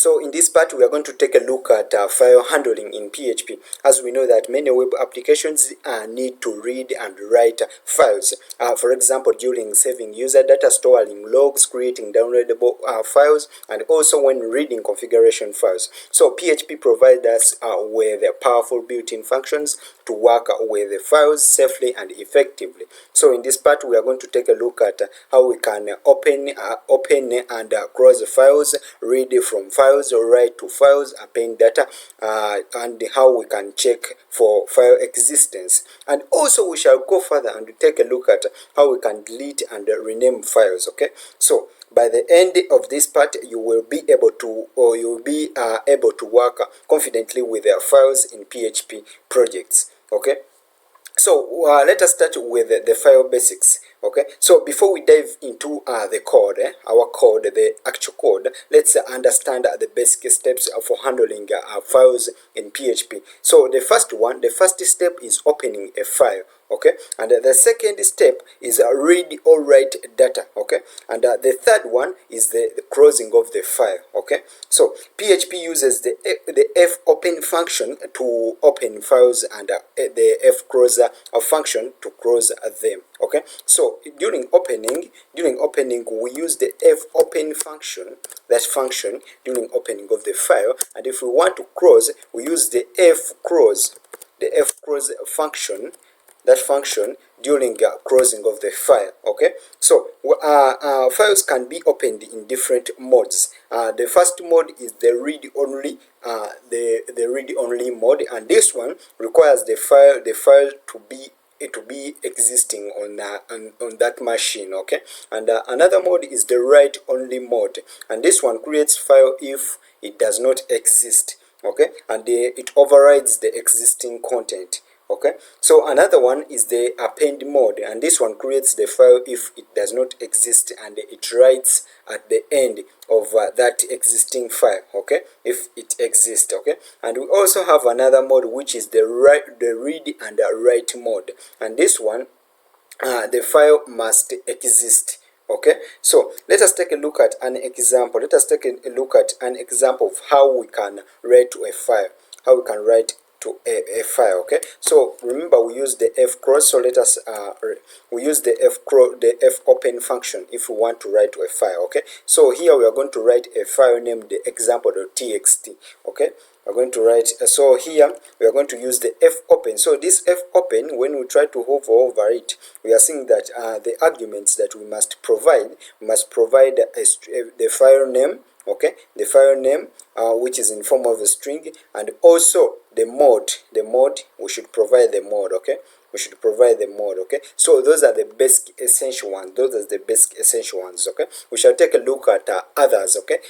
So in this part, we are going to take a look at file handling in PHP. As we know that many web applications need to read and write files. For example, during saving user data, storing logs, creating downloadable files, and also when reading configuration files. So PHP provides us with powerful built-in functions to work with the files safely and effectively. So in this part, we are going to take a look at how we can open and close files, read from files, or write to files, append data, and how we can check for file existence. And also we shall go further and take a look at how we can delete and rename files. Okay, so by the end of this part, you will be able to, able to work confidently with your files in PHP projects. Okay, so let us start with the file basics. Okay, so before we dive into the code, our code, the actual code, let's understand the basic steps for handling files in PHP. So the first step is opening a file. Okay, and the second step is read or write data. Okay, and the third one is the closing of the file. Okay, so PHP uses the fopen function to open files and the fcloser function to close them. Okay, so during opening we use the fopen function, that function during opening of the file, and if we want to close, we use the fclose function, that function during closing of the file. Okay, so files can be opened in different modes. The first mode is the read only, the read only mode, and this one requires the file to be existing on that machine. Okay, and another mode is the write only mode, and this one creates file if it does not exist. Okay, and it overrides the existing content. Okay, so another one is the append mode, and this one creates the file if it does not exist, and it writes at the end of that existing file. Okay, if it exists. Okay, and we also have another mode which is the read and write mode, and this one the file must exist. Okay, so let us take a look at an example. Let us take a look at an example of how we can write to a file, how we can write to a file. Okay, so remember we use the fclose, so let us we use the fopen function if we want to write to a file. Okay, so here we are going to write a file named example.txt. Okay, we're going to write, so here we are going to use the fopen. So this fopen, when we try to hover over it, we are seeing that the arguments that we must provide the file name. Okay, the file name, which is in form of a string, and also the mode. We should provide the mode. Okay, we should provide the mode. Okay, so those are the basic essential ones. Okay, we shall take a look at others. Okay,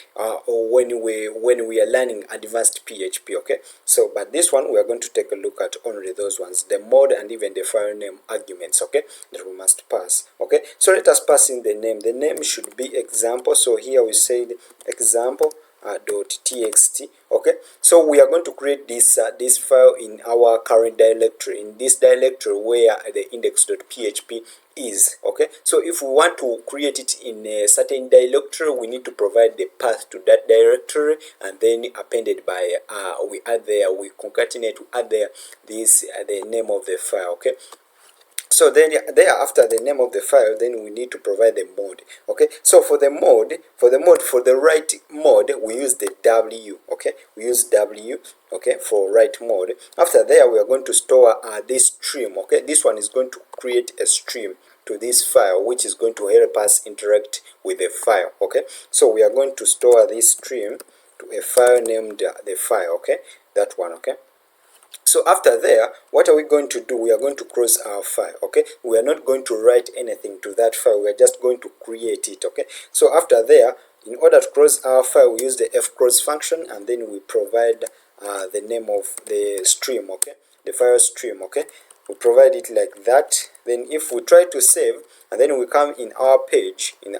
when we are learning advanced PHP. Okay, so but this one we are going to take a look at only those ones, the mode and even the file name arguments. Okay, that we must pass. Okay, so let us pass in the name. The name should be example. So here we said example .txt. Okay, so we are going to create this this file in our current directory, in this directory where the index.php is. Okay, so if we want to create it in a certain directory, we need to provide the path to that directory, and then appended by we add there, we concatenate to add there this the name of the file. Okay, so then there after the name of the file, then we need to provide the mode. Okay, so for the write mode, we use the W. Okay, we use W. Okay, for write mode. After there, we are going to store this stream. Okay, this one is going to create a stream to this file, which is going to help us interact with the file. Okay, so we are going to store this stream to a file named the file. Okay, that one. Okay, so after there, what are we going to do? We are going to close our file. Okay, we are not going to write anything to that file, we are just going to create it. Okay, so after there, in order to close our file, we use the fclose function, and then we provide the name of the stream. Okay, the file stream. Okay, we provide it like that. Then if we try to save, and then we come in our page, on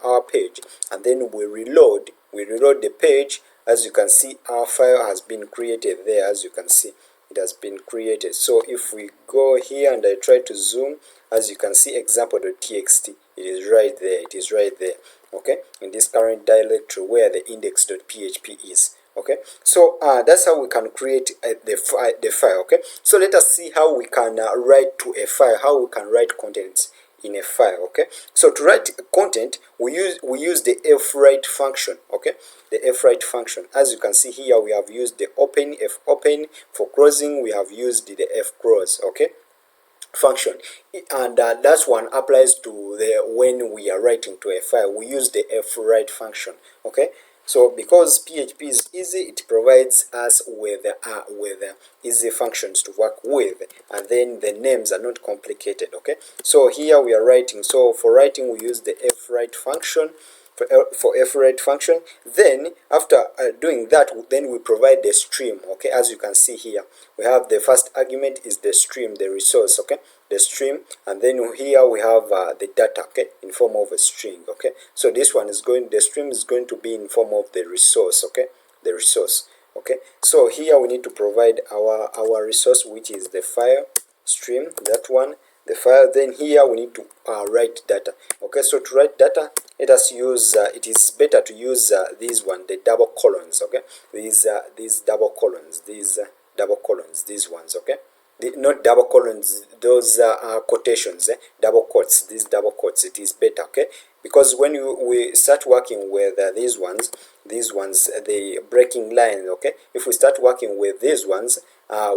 our page, and then we reload the page. As you can see, our file has been created there. As you can see, it has been created. So if we go here and I try to zoom, as you can see, example.txt, it is right there. okay, in this current directory where the index.php is. Okay, so that's how we can create the file. Okay, so let us see how we can write to a file, how we can write contents in a file. Okay, so to write content, we use the fwrite function. Okay, the fwrite function. As you can see here, we have used the open, fopen. For closing, we have used the fclose. Okay, function, and that one applies to the when we are writing to a file, we use the fwrite function. Okay, so because PHP is easy, it provides us with easy functions to work with, and then the names are not complicated. Okay, so here we are writing, so for writing we use the fwrite function, for fwrite function. Then after doing that, then we provide the stream. Okay, as you can see here, we have the first argument is the stream, the resource. Okay, the stream, and then here we have the data, okay, in form of a string. Okay, so this one is going, the stream is going to be in form of the resource. Okay, the resource. Okay, so here we need to provide our resource, which is the file stream, that one, the file. Then here we need to write data. Okay, so to write data, let us use it is better to use this one, the double colons. Okay, these double colons, double colons, these ones. Okay, not double colons, those are quotations, double quotes, these double quotes, it is better. Okay, because when we start working with these ones, the breaking line. Okay, if we start working with these ones,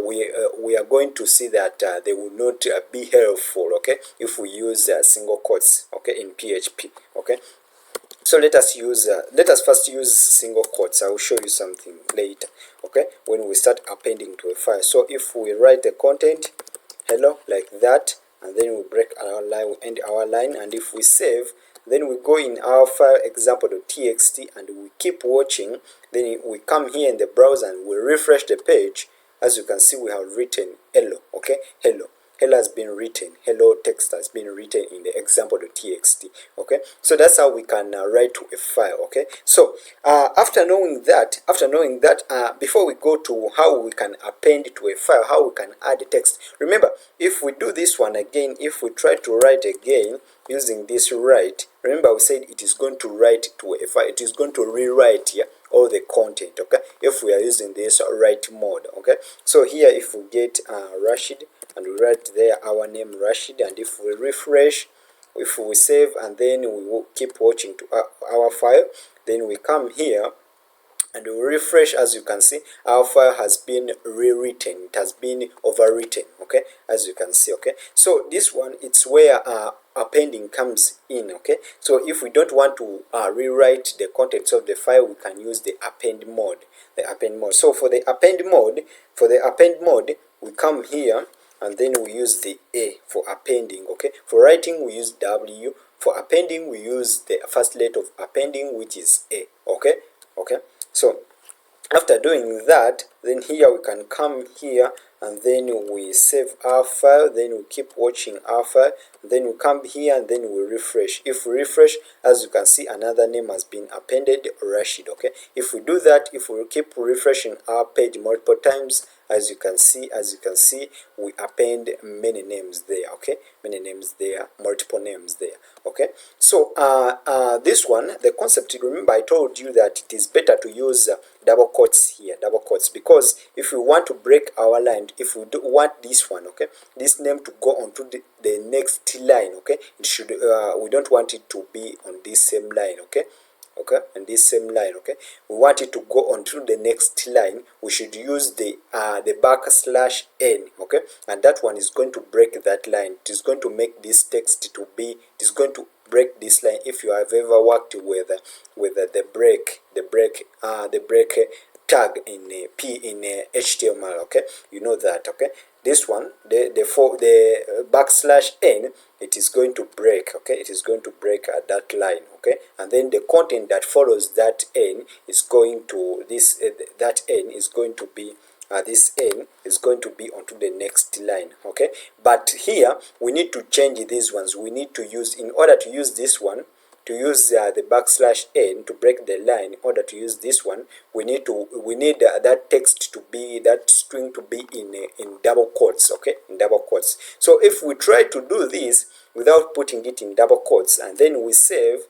we are going to see that they will not be helpful. Okay, if we use single quotes. Okay, in PHP. Okay, so let us first use single quotes. I will show you something later. Okay, when we start appending to a file. So if we write the content hello like that, and then we break our line, we end our line, and if we save, then we go in our file example.txt and we keep watching. Then we come here in the browser and we refresh the page. As you can see, we have written hello. Okay, hello has been written, hello text has been written in the example.txt. Okay, so that's how we can write to a file. Okay, so after knowing that, before we go to how we can append to a file, how we can add text, remember, if we do this one again, if we try to write again using this write, remember we said it is going to write to a file, it is going to rewrite here all the content. Okay, if we are using this write mode. Okay, so here if we get Rashid, and we write there our name Rashid, and if we refresh, if we save, and then we will keep watching to our file, then we come here and we refresh. As you can see, our file has been rewritten, it has been overwritten. Okay, as you can see. Okay, so this one, it's where appending comes in. Okay, so if we don't want to rewrite the contents of the file, we can use the append mode, so for the append mode, we come here and then we use the A for appending. Okay, for writing we use W, for appending we use the first letter of appending, which is A. Okay, so after doing that, then here we can come here and then we save our file, then we keep watching our file, then we come here and then we refresh. If we refresh, as you can see, another name has been appended, Rashid. Okay, if we do that, if we keep refreshing our page multiple times, as you can see, we append many names there. Okay, many names there, multiple names there. Okay, so this one, the concept, remember I told you that it is better to use double quotes here, double quotes, because if we want to break our line, if we do want this one, okay, this name to go on to the next line, okay, it should we don't want it to be on this same line. Okay, and this same line. Okay, we want it to go on to the next line, we should use the \n. Okay, and that one is going to break that line. It is going to make this text to be, it is going to break this line. If you have ever worked with the break tag in HTML, okay, you know that. Okay, this one, the \n, it is going to break. Okay, it is going to break at that line. Okay, and then the content that follows that n is going to that n is going to be this n is going to be onto the next line. Okay, but here we need to change these ones. We need to use, in order to use this one, to use the \n to break the line, in order to use this one, we need that text to be, that string to be in double quotes. Okay, in double quotes. So if we try to do this without putting it in double quotes and then we save,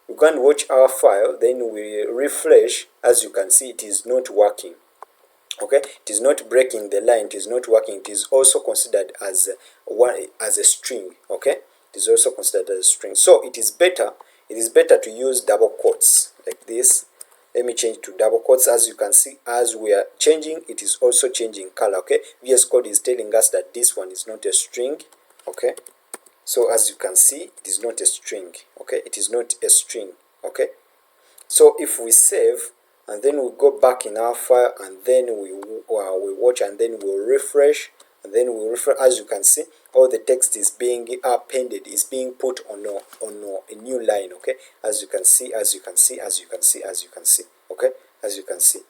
we go and watch our file, then we refresh. As you can see, it is not working. Okay, it is not breaking the line, it is not working. It is also considered as a string. Okay, it is also considered as a string. So it is better to use double quotes like this. Let me change to double quotes. As you can see, as we are changing, it is also changing color. Okay, VS Code is telling us that this one is not a string. Okay, so as you can see, it is not a string. Okay, it is not a string. Okay, so if we save and then we go back in our file and then we watch and then we'll refresh and then we refresh, as you can see, all the text is being appended, is being put on a new line. Okay, as you can see, as you can see, as you can see, as you can see. Okay, as you can see.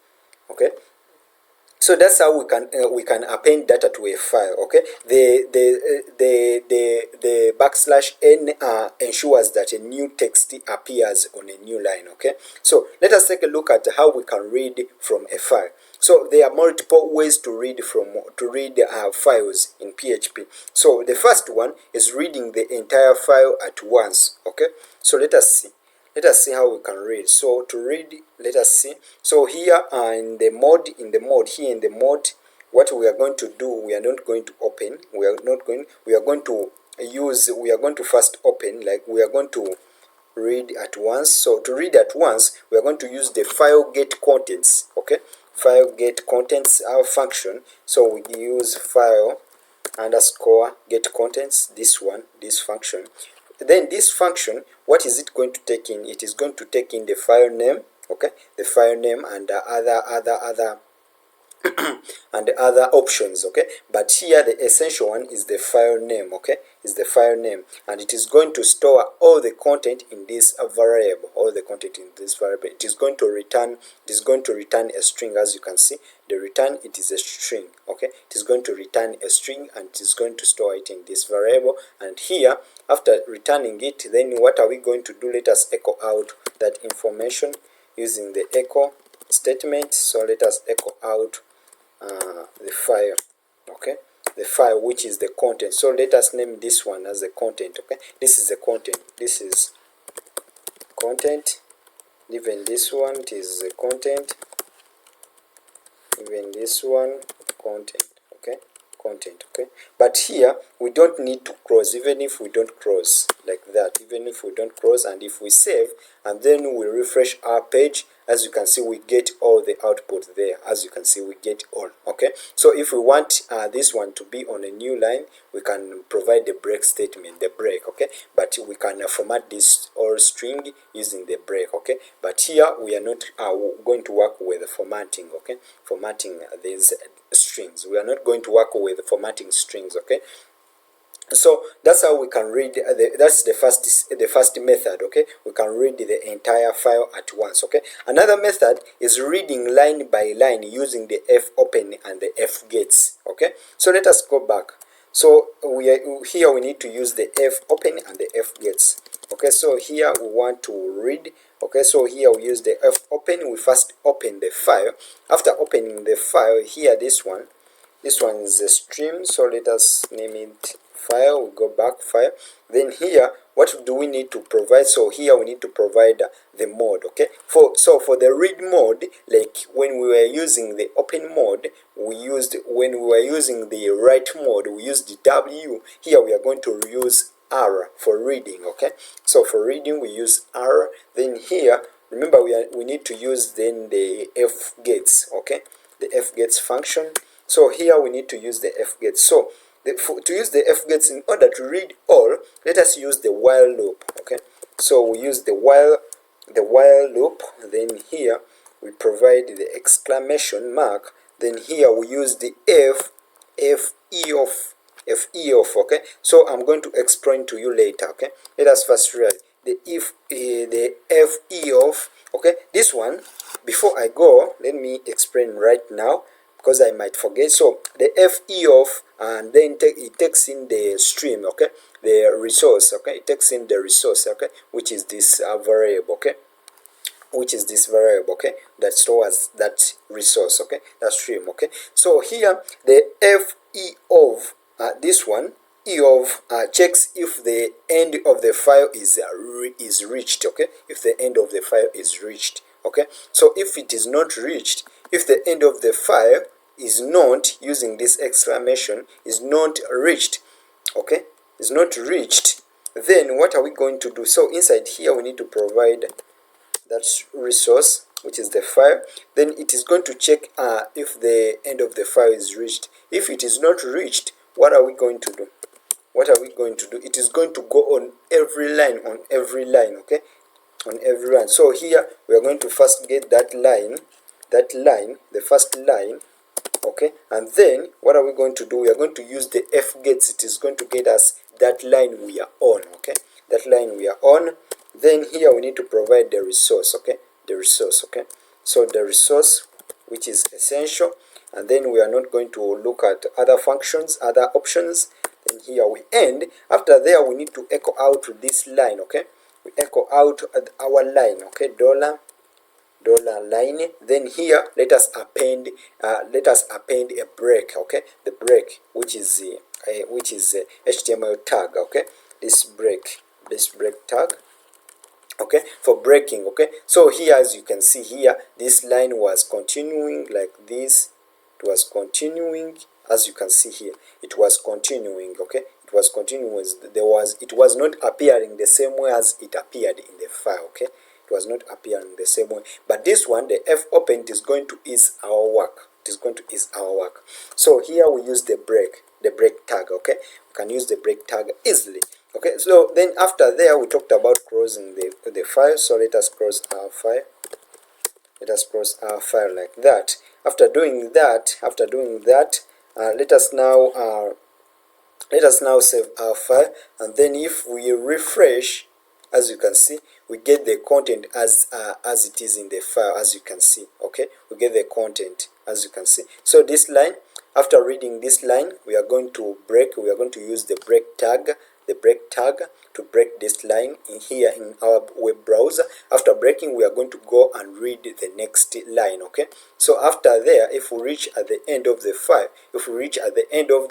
Okay, so that's how we can append data to a file. Okay, the backslash n ensures that a new text appears on a new line. Okay, so let us take a look at how we can read from a file. So there are multiple ways to read files in PHP. So the first one is reading the entire file at once. Okay, so let us see. Let us see how we can read. So to read, let us see. So here in the mode, what we are going to do, we are not going to open. We are going to first open, like we are going to read at once. So to read at once, we are going to use the file get contents. Okay, file get contents, our function. So we use file underscore get contents, this function. Then this function, what is it going to take in? It is going to take in the file name. Okay, the file name and other and other options. Okay, but here the essential one is the file name. Okay, is the file name, and it is going to store all the content in this variable. All the content in this variable. It is going to return a string. As you can see, the return, it is a string. Okay, it is going to return a string and it is going to store it in this variable. And here, after returning it, then what are we going to do? Let us echo out that information using the echo statement. So let us echo out the file. Okay, the file which is the content. So let us name this one as the content. Okay, this is the content. This is content. Even this one, it is the content. Even this one, content. Okay, content. Okay, but here we don't need to cross. Even if we don't cross like that, even if we don't cross, and if we save and then we refresh our page, as you can see, we get all the output there. As you can see, we get all. Okay, so if we want this one to be on a new line, we can provide the break statement, the break. Okay, but we can format this all string using the break. Okay, but here we are not going to work with formatting. Okay, formatting these strings. We are not going to work with formatting strings. Okay, so that's how we can read. That's the first method. Okay, we can read the entire file at once. Okay, another method is reading line by line using the fopen and the fgets. Okay, so let us go back. So here we need to use the fopen and the fgets. Okay, so here we want to read. Okay, so here we use the fopen. We first open the file. After opening the file, here this one is a stream. So let us name it file. We go back file. Then here, what do we need to provide? So here we need to provide the mode. Okay, for the read mode, like when we were using the open mode, when we were using the write mode, we used the W. Here we are going to use R for reading. Okay, so for reading we use R. Then here, remember, we need to use then the fgets. Okay, the fgets function. So here we need to use the fgets. So to use the fgets, in order to read all, let us use the while loop. Okay, so we use the while loop. Then here we provide the exclamation mark. Then here we use the fe of. Okay, so I'm going to explain to you later. Okay, let us first write the fe of. Okay, this one, before I go, let me explain right now, because I might forget. So the fe of, and then it takes in the stream. Okay, the resource. Okay, it takes in the resource. Okay, which is this variable. Okay, which is this variable. Okay, that stores that resource. Okay, that stream. Okay, so here the fe of this one checks if the end of the file is reached. Okay, if the end of the file is reached. Okay, so if it is not reached, if the end of the file is not, using this exclamation, is not reached, okay, is not reached, then what are we going to do? So inside here we need to provide that resource, which is the file. Then it is going to check if the end of the file is reached. If it is not reached, what are we going to do? What are we going to do? It is going to go on every line, okay, on every line. So here we are going to first get that line, the first line, okay, and then what are we going to do? We are going to use the f gets. It is going to get us that line we are on, okay, that line we are on. Then here we need to provide the resource, okay, the resource, okay. So the resource, which is essential, and then we are not going to look at other functions, other options. Then here we end. After there, we need to echo out this line, okay. We echo out our line, okay, dollar line. Then here let us append a break, okay, the break, which is HTML tag, okay, this break tag, okay, for breaking, okay. So here, as you can see here, this line was continuing like this. It was continuing, as you can see here, it was continuing, okay, it was continuing. It was not appearing the same way as it appeared in the file, okay. It was not appearing the same way, but this one, the f opened, is going to ease our work. It is going to ease our work. So here we use the break tag, okay. We can use the break tag easily, okay. So then after there, we talked about closing the file. So let us close our file. Let us close our file like that. After doing that, let us now save our file, and then if we refresh, as you can see, we get the content as it is in the file, as you can see, okay. We get the content as you can see. So this line, after reading this line, we are going to use the break tag to break this line in here in our web browser. After breaking, we are going to go and read the next line, okay. So after there, if we reach at the end of the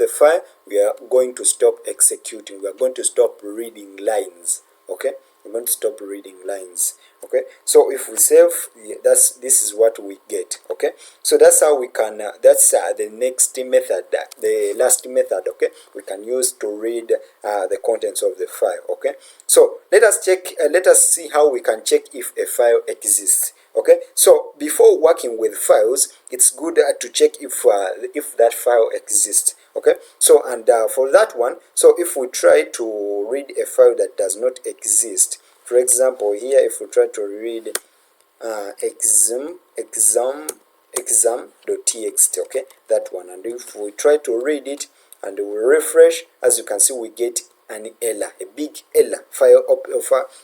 file, we are going to stop executing. We are going to stop reading lines, okay. We're going to stop reading lines, okay. So if we save, this is what we get, okay. So that's how we can that's the next method, the last method, okay, we can use to read the contents of the file, okay. So let us see how we can check if a file exists, okay. So before working with files, it's good to check if that file exists, okay. So and for that one, so if we try to read a file that does not exist, for example here, if we try to read exam.txt, okay, that one, and if we try to read it and we refresh, as you can see, we get an error, a big error,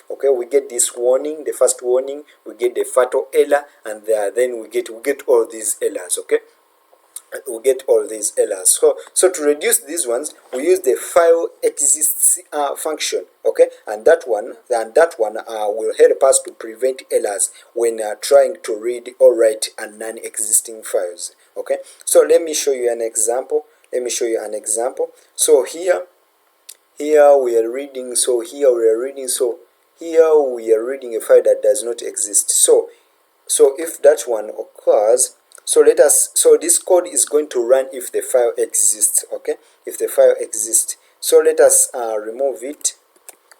okay. We get this warning, the first warning, we get the fatal error, and then we get all these errors, okay. We get all these errors. So to reduce these ones, we use the file exists function, okay, and that one will help us to prevent errors when trying to read or write non-existing files, okay. So let me show you an example. So here we are reading. Here we are reading a file that does not exist. So if that one occurs, so this code is going to run if the file exists, okay, if the file exists. So let us remove it.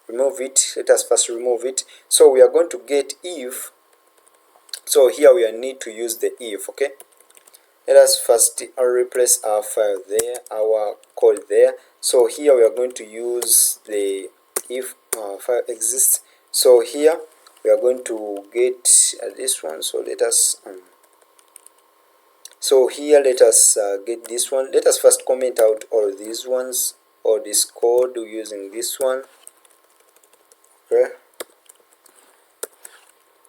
Let us first remove it. So we are going to get if. So here we need to use the if, okay. Let us first replace our file there, our code there. So here we are going to use the if file exists. So here we are going to get this one. So let us get this one. Let us first comment out all these ones, or this code using this one, okay.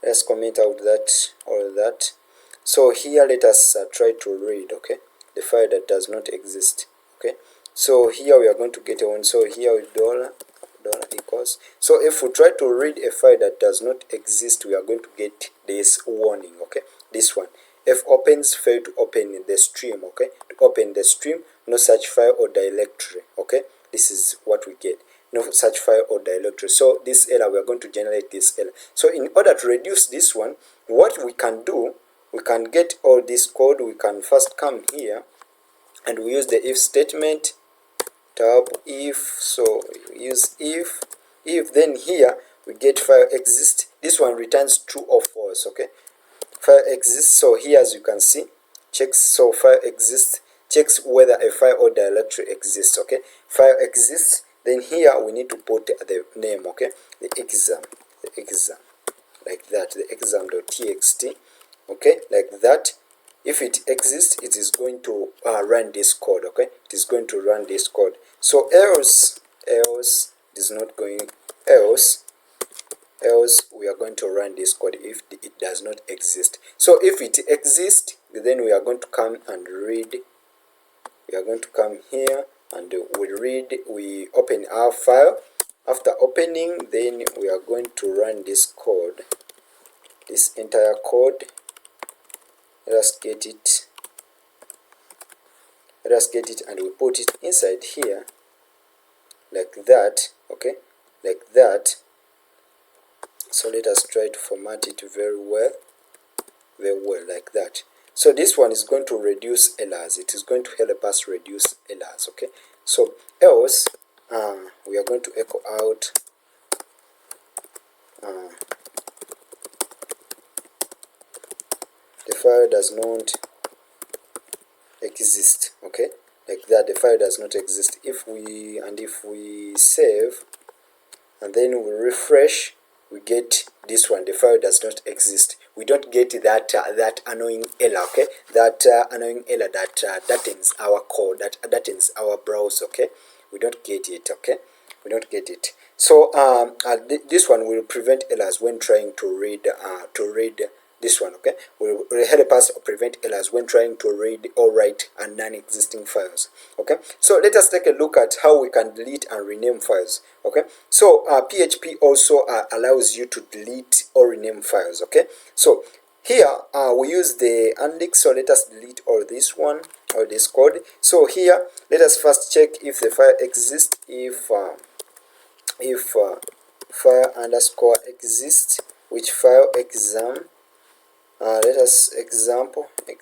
Let's comment out all that. So here let us try to read, okay, the file that does not exist, okay. So here we are going to get a one. So here with dollar equals. So if we try to read a file that does not exist, we are going to get this warning, okay, this one. F opens, fail to open the stream, okay. To open the stream, no such file or directory, okay. this is what we get. No such file or directory. So this error, we are going to generate this error. So in order to reduce this one, what we can do, we can get all this code. We can first come here and we use the if statement, tab if. So use if, then here we get file exist. This one returns true or false. Okay, file exists. So here, as you can see, checks. So file exists, checks whether a file or directory exists. Okay, file exists. Then here we need to put the name. Okay, the exam, like that, the exam.txt. Okay, like that. If it exists, it is going to run this code. Okay, it is going to run this code. So else it is not going, else we are going to run this code if it does not exist. So if it exists, then we are going to come and read. We are going to come here and we read, we open our file. After opening, then we are going to run this code, this entire code. Let us get it and we put it inside here like that. Okay, like that. So let us try to format it very well, like that. So this one is going to reduce errors. It is going to help us reduce errors. Okay, so else we are going to echo out the file does not exist. Okay, like that, the file does not exist. If we save and then we refresh, we get this one, the file does not exist. We don't get that annoying error. Okay, that annoying error that dattens our code, that dattens our browser. Okay, we don't get it. Okay, we don't get it. So this one will prevent errors when trying to read this one. Okay, will help us prevent errors when trying to read or write non-existing files. Okay, so let us take a look at how we can delete and rename files. Okay, so PHP also allows you to delete or rename files. Okay, so here we use the unlink. So let us delete all this one, or this code. So here let us first check if the file exists. If file underscore exists, which file? Exam. Let us example, then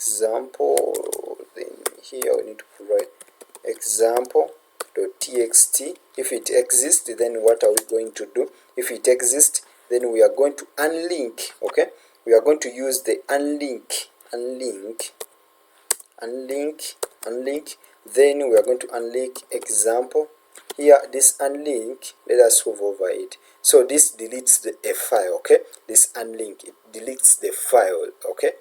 here we need to provide example.txt. If it exists, then what are we going to do? If it exists, then we are going to unlink. Okay, we are going to use the unlink. Then we are going to unlink example. Here, this unlink, let us move over it. So this deletes a file. Okay, this unlink, it deletes the file. Okay,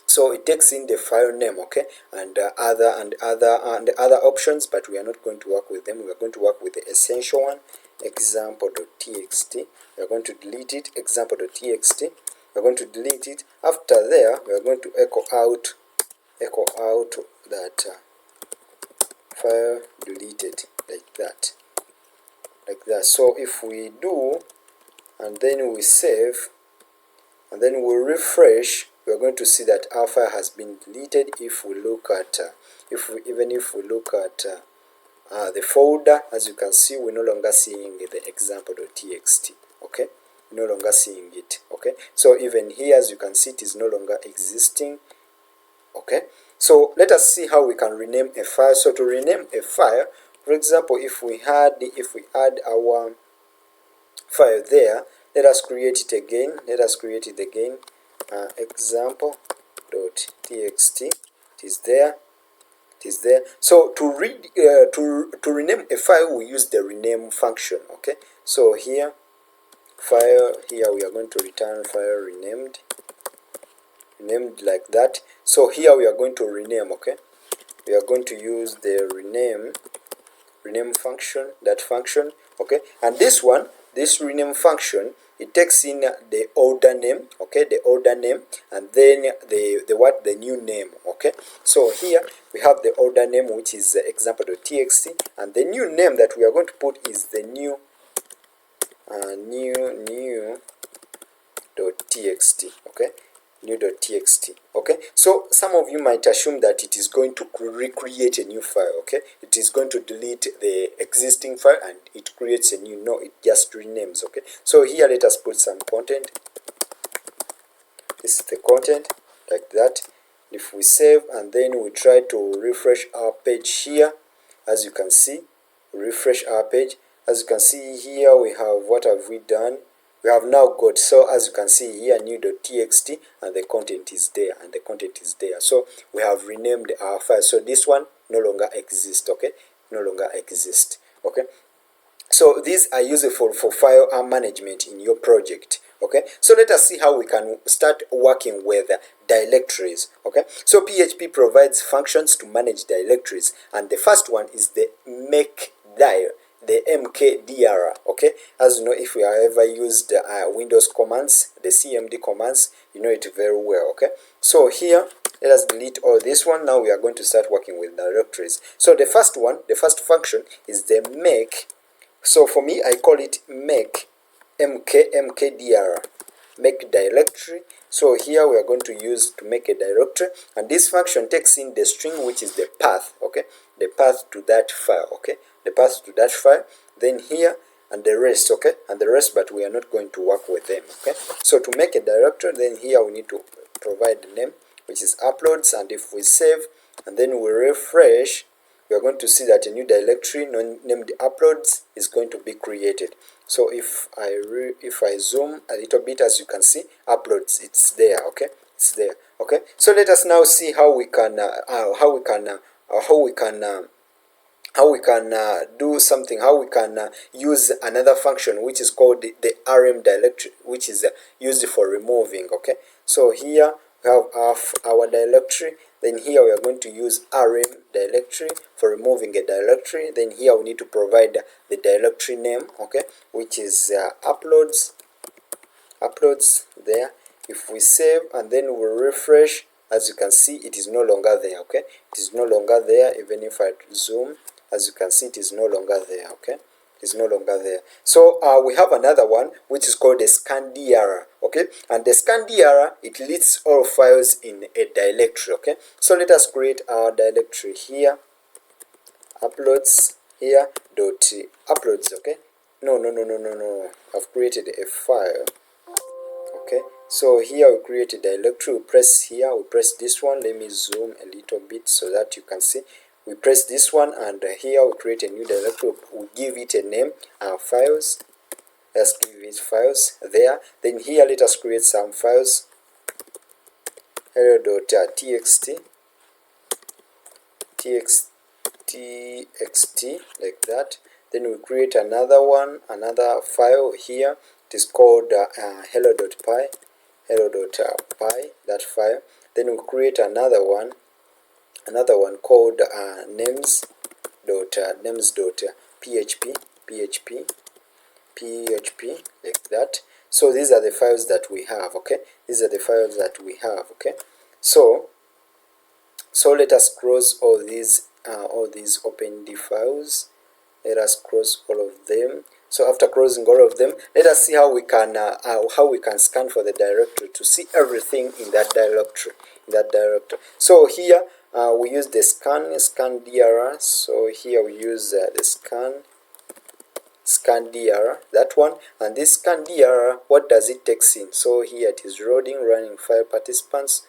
so it takes in the file name. Okay, and other options, but we are not going to work with them. We are going to work with the essential one, example.txt. we are going to delete it, example.txt. we are going to delete it. After there, we are going to echo out that file deleted, like that. So if we do, and then we save, and then we refresh, we are going to see that our file has been deleted. If we look at even if we look at the folder, as you can see, we're no longer seeing the example.txt. Okay, we're no longer seeing it. Okay, so even here, as you can see, it is no longer existing. Okay, so let us see how we can rename a file. So to rename a file, for example, if we add our file there, let us create it again. Example.txt. It is there. So to rename a file, we use the rename function. Okay, so here file, here we are going to return file renamed like that. So here we are going to rename. Okay, we are going to use the rename function, that function. Okay, and this rename function, it takes in the older name. Okay, the older name, and then the new name. Okay, so here we have the older name, which is example.txt, and the new name that we are going to put is the new.txt. Okay, new.txt. Okay, so some of you might assume that it is going to recreate a new file. Okay, it is going to delete the existing file and it creates a new. No, it just renames. Okay, so here let us put some content. This is the content, like that. If we save and then we try to refresh our page here, as you can see, refresh our page. As you can see here, we have, what have we done? We have now got, so as you can see here, new.txt, and the content is there, and the content is there. So we have renamed our file. So this one no longer exists. Okay, no longer exists. Okay, so these are useful for file management in your project. Okay, so let us see how we can start working with directories. Okay, so PHP provides functions to manage directories, and the first one is the make dir, the mkdir. Okay, as you know, if you have ever used Windows commands, the cmd commands, you know it very well. Okay, so here let us delete all this one. Now we are going to start working with directories. So the first one, the first function is the make. So for me, I call it make mkdir, make directory. So here we are going to use to make a directory, and this function takes in the string, which is the path. Okay, the path to that file. Okay, the path to that file. Then here and the rest. Okay, and the rest, but we are not going to work with them. Okay, so to make a directory, then here we need to provide the name, which is uploads, and if we save and then we refresh, we are going to see that a new directory named uploads is going to be created. So if I zoom a little bit, as you can see, uploads, it's there. Okay, it's there. Okay, so let us now see how we can do something, how we can use another function which is called the rm directory, which is used for removing. Okay, so here we have our directory. Then here we are going to use rm directory for removing a directory. Then here we need to provide the directory name, okay, which is uploads there. If we save and then we refresh, as you can see, it is no longer there. Okay, it is no longer there. Even if I zoom, as you can see, it is no longer there. Okay, is no longer there. So we have another one which is called the scandir. Okay, and the scandir, it lists all files in a directory. Okay, so let us create our directory here, uploads here dot uploads. Okay, no, I've created a file. Okay, so here we create a directory. We press here, we press this one. Let me zoom a little bit so that you can see. We press this one, and here we create a new directory. We give it a name, files. Let's give it files there. Then here let us create some files, hello.txt, txt, like that. Then we create another one, another file here. It is called hello.py, that file. Then we create another one called names.php, like that. So these are the files that we have. Okay, these are the files that we have. Okay, so let us close all these OpenD files. Let us close all of them. So after closing all of them, let us see how we can scan for the directory to see everything in that directory. So here we use the scandir. So here we use the scandir, that one. And this scandir, what does it take in? So here it is running file participants.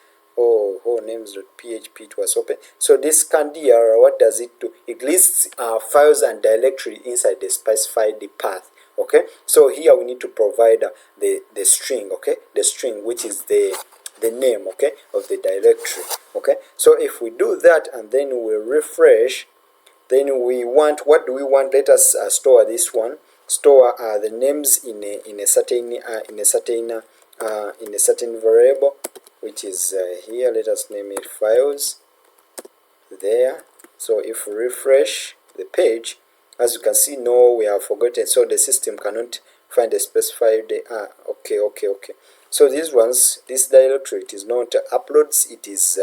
names.php, it was open. So this scandir, what does it do? It lists files and directory inside the specified path. Okay, so here we need to provide the string. Okay, the string, which is the name, okay, of the directory. Okay, so if we do that and then we refresh, then we want, what do we want? Let us store this one. Store the names in a certain variable, which is here. Let us name it files there. So if we refresh the page, as you can see, no, we have forgotten, so the system cannot find a specified okay. So these ones, this directory, it is not uploads, it is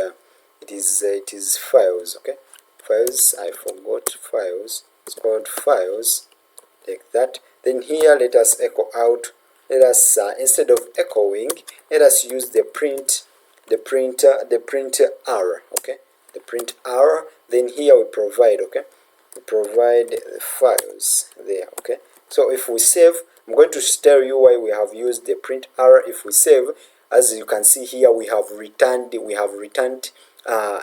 files. Okay, files, I forgot files, it's called files, like that. Then here let us echo out. Let us instead of echoing, let us use the print r. Okay, the print r. Then here we provide, okay, provide the files there. Okay, so if we save, I'm going to tell you why we have used the print r. If we save, as you can see here, we have returned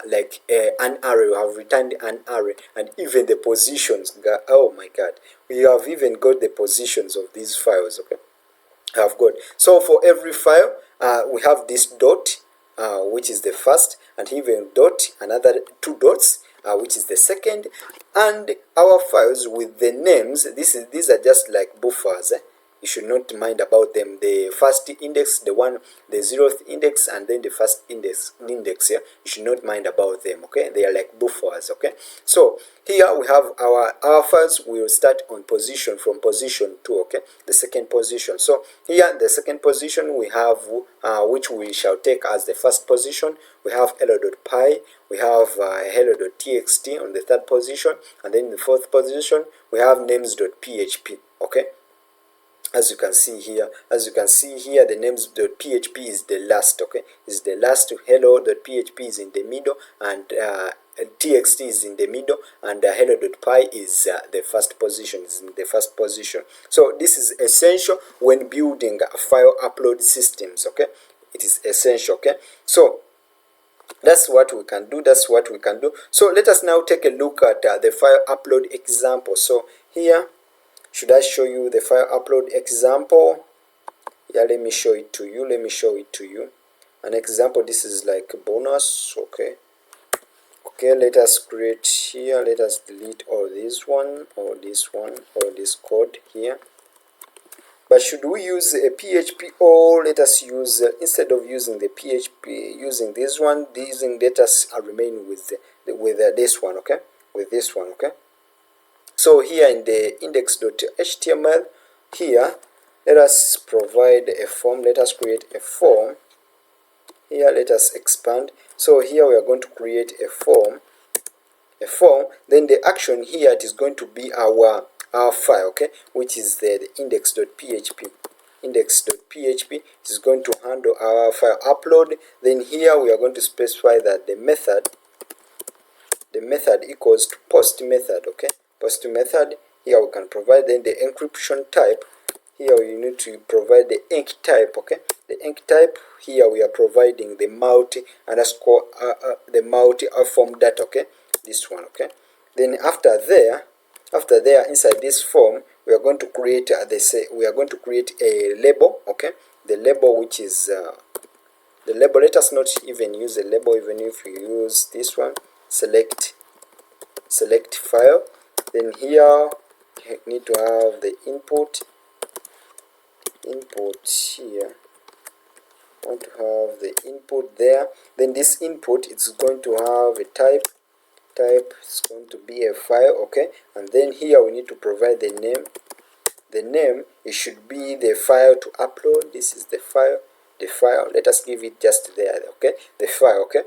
like an array. We have returned an array, and even the positions. Oh my god, we have even got the positions of these files. Okay, have got. So for every file, we have this dot, which is the first, and even dot, another two dots, which is the second, and our files with the names. These are just like buffers. You should not mind about them. The first index, the 0th index, and then the first index. Yeah, you should not mind about them. Okay, they are like buffers. Okay, so here we have our files. We will start on position from position 2. Okay, the second position. So here the second position we have, which we shall take as the first position. We have hello.py. We have hello.txt on the third position, and then in the fourth position we have names.php. Okay, as you can see here, the names.php is the last. Okay, is the last. Hello.php is in the middle, and txt is in the middle, and hello.py is the first position, is in the first position. So this is essential when building file upload systems. Okay, it is essential. Okay, so that's what we can do. So let us now take a look at the file upload example. So here, should I show you the file upload example? Yeah, let me show it to you. An example, this is like a bonus. Okay, let us create here. Let us delete all this one, all this code here. But should we use a PHP, or let us use, instead of using the PHP, using this one, let us remain with this one. Okay, with this one. Okay, so here in the index.html, here let us provide a form. Let us create a form. Here let us expand. So here we are going to create a form. Then the action here, it is going to be our file. Okay, which is the index.php. Index.php is going to handle our file upload. Then here we are going to specify that the method equals to post method. Okay, post method. Here we can provide then the encryption type. Here we need to provide the enc type. Okay, the enc type, here we are providing the multi underscore form data. Okay, this one. Okay, then after there, inside this form, we are going to create a label. Okay, the label, which is the label. Let us not even use a label, even if we use this one. Select file. Then here you need to have the input here. I want to have the input there. Then this input, it's going to have a type is going to be a file. Okay, and then here we need to provide the name. The name, it should be the file to upload. This is the file. Let us give it just there. Okay, the file. Okay,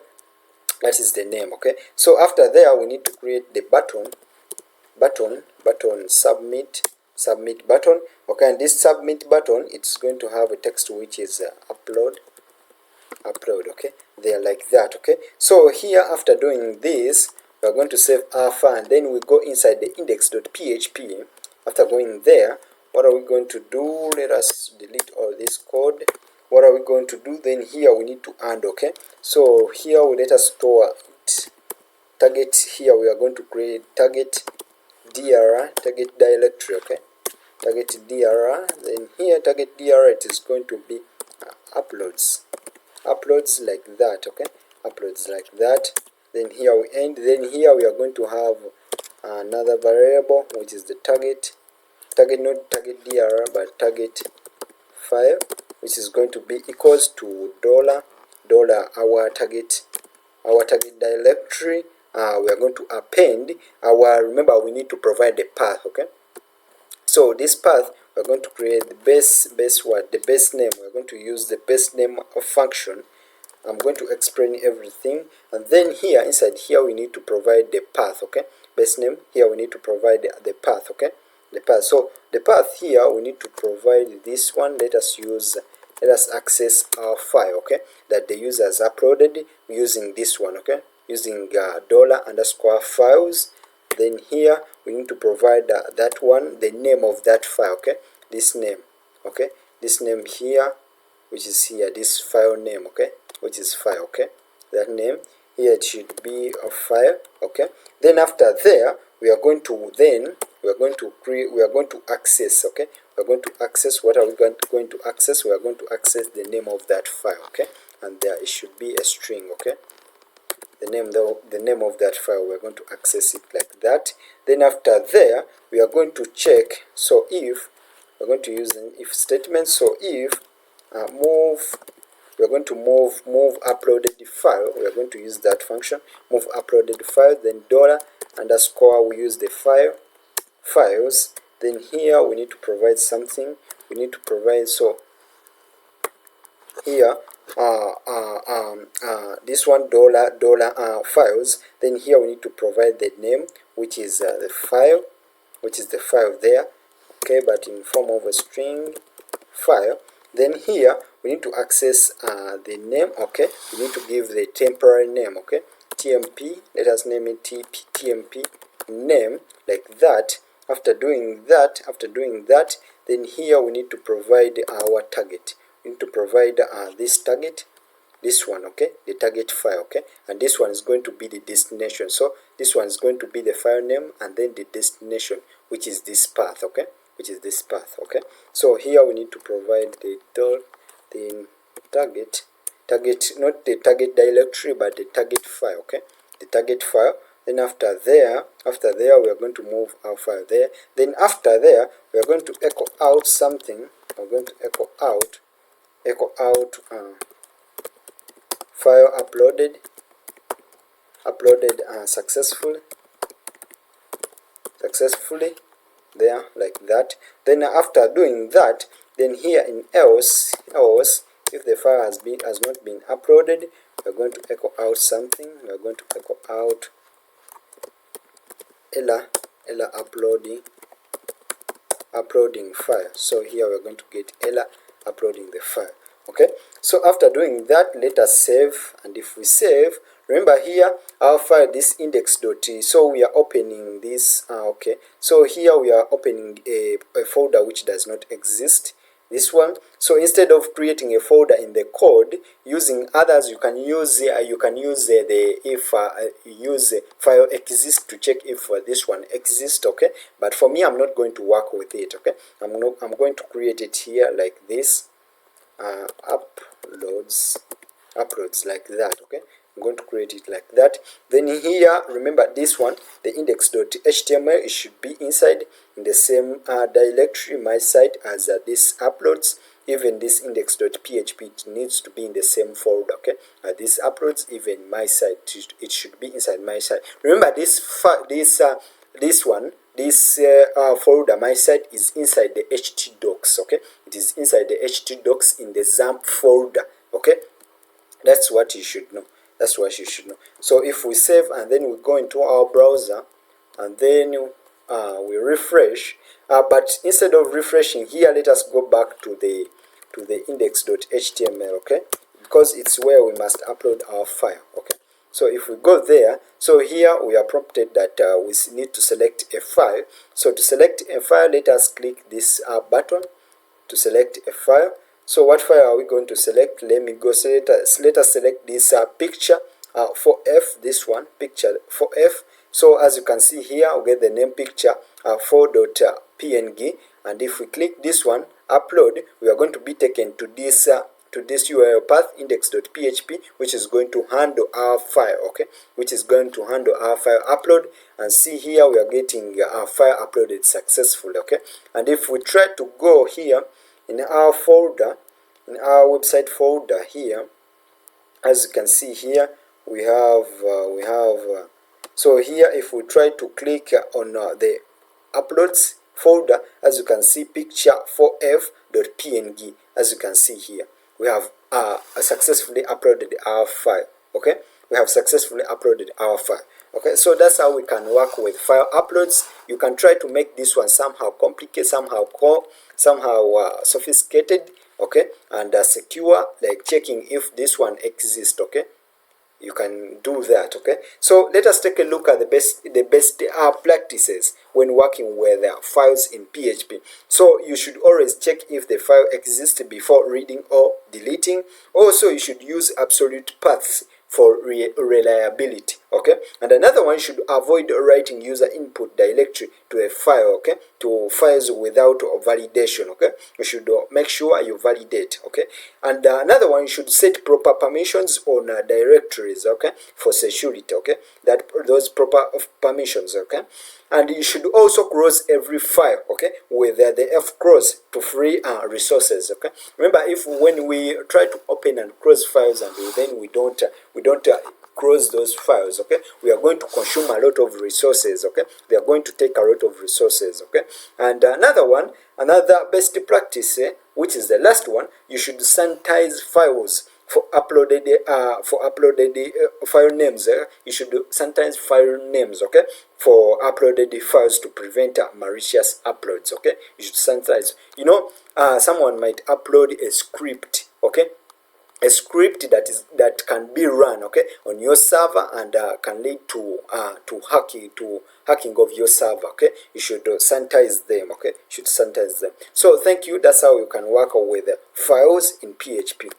that is the name. Okay, so after there we need to create the button submit button. Okay, and this submit button, it's going to have a text which is upload. Okay, they are like that. Okay, so here after doing this, we are going to save our file, and then we go inside the index.php. After going there, what are we going to do? Let us delete all this code. What are we going to do? Then here we need to add. Okay, so here we let us store it. Target, here we are going to create target directory. Okay, target dir. Then here target dir, it is going to be uploads like that. Okay, uploads like that. Then here we end. Then here we are going to have another variable, which is the target, not target dir, but target file, which is going to be equals to $, our target directory. We are going to append our, remember we need to provide the path. Okay, so this path, we're going to create the base name. We're going to use the base name of function. I'm going to explain everything, and then here inside here we need to provide the path. Okay, base name, here we need to provide the path. Okay, the path. So the path here we need to provide this one. Let us access our file. Okay, that the user has uploaded using this one. Okay, using $_files. then here we need to provide that one, the name of that file, okay, this name, okay, this name here, which is here, this file name, okay, which is file, okay, that name here, it should be a file, okay. Then after there we are going to access, okay, we are going to access, what are we going to access? We are going to access the name of that file, okay, and there it should be a string, okay, the name of that file. We're going to access it like that. Then after there we are going to check, so if we're going to use an if statement, so if move, we're going to move uploaded file, we are going to use that function, move uploaded file, then $_ we use the files, then here we need to provide something, we need to provide, so here this one $files, then here we need to provide the name, which is the file, which is the file there, okay, but in form of a string file. Then here we need to access the name, okay, we need to give the temporary name, okay, tmp, let us name it tmp name, like that. After doing that, then here we need to provide our target. We need to provide this target, this one, okay, the target file, okay, and this one is going to be the destination. So this one is going to be the file name, and then the destination, which is this path, okay, which is this path, okay. So here we need to provide the target, not the target directory, but the target file, okay, the target file. Then after there we are going to move our file there. Then after there we are going to echo out something. We're going to echo out file uploaded successfully there, like that. Then after doing that, then here in else, if the file has not been uploaded, we're going to echo out something. We're going to echo out error uploading file. So here we're going to get error uploading the file, okay. So after doing that, let us save, and if we save, remember here our file, this index.t, so we are opening this, okay, so here we are opening a folder which does not exist, this one. So instead of creating a folder in the code using others, you can use the if use file exist to check if this one exists, okay. But for me, I'm not going to work with it, okay. I'm going to create it here like this, uploads like that, okay. I'm going to create it like that. Then here, remember this one, the index.html, it should be inside in the same directory, my site, as this uploads. Even this index.php, it needs to be in the same folder, okay. This uploads, even my site, it should be inside my site. Remember this folder, my site, is inside the htdocs, okay. It is inside the htdocs in the XAMPP folder, okay. That's what you should know. That's what you should know. So if we save and then we go into our browser and then we refresh, but instead of refreshing here, let us go back to the index.html, okay, because it's where we must upload our file, okay. So if we go there, so here we are prompted that we need to select a file. So to select a file, let us click this button to select a file. So what file are we going to select? Let me go. So let us select this picture 4f, this one, picture 4f. So as you can see here, we get the name picture 4.png, and if we click this one, upload, we are going to be taken to this URL path, index.php, which is going to handle our file, okay, which is going to handle our file upload. And see here, we are getting our file uploaded successfully, okay. And if we try to go here in our folder, in our website folder here, as you can see here, we have so here if we try to click on the uploads folder, as you can see, picture 4f.png, as you can see here, we have successfully uploaded our file, okay. We have successfully uploaded our file, okay. So that's how we can work with file uploads. You can try to make this one somehow complicated, somehow sophisticated, okay, and secure, like checking if this one exists, okay. you can do that. Okay, so let us take a look at the best practices when working with files in PHP. So you should always check if the file exists before reading or deleting. Also, you should use absolute paths for reliability. Okay, and another one, should avoid writing user input directly to a file, okay, to files without validation. Okay, you should make sure you validate. Okay, and another one, you should set proper permissions on directories, okay, for security. Okay, that those proper permissions. Okay, and you should also close every file, okay, with the F close to free resources. Okay, remember, if when we try to open and close files and then we don't close those files, okay, we are going to consume a lot of resources. Okay, they are going to take a lot of resources. Okay, and another best practice, which is the last one, you should sanitize files for uploaded file names. You should sanitize file names, okay, for uploaded files to prevent malicious uploads. Okay, you should sanitize. You know, someone might upload a script, okay, a script that can be run, okay, on your server, and can lead to hacking of your server. Okay, you should sanitize them. Okay, you should sanitize them. So thank you. That's how you can work with files in PHP.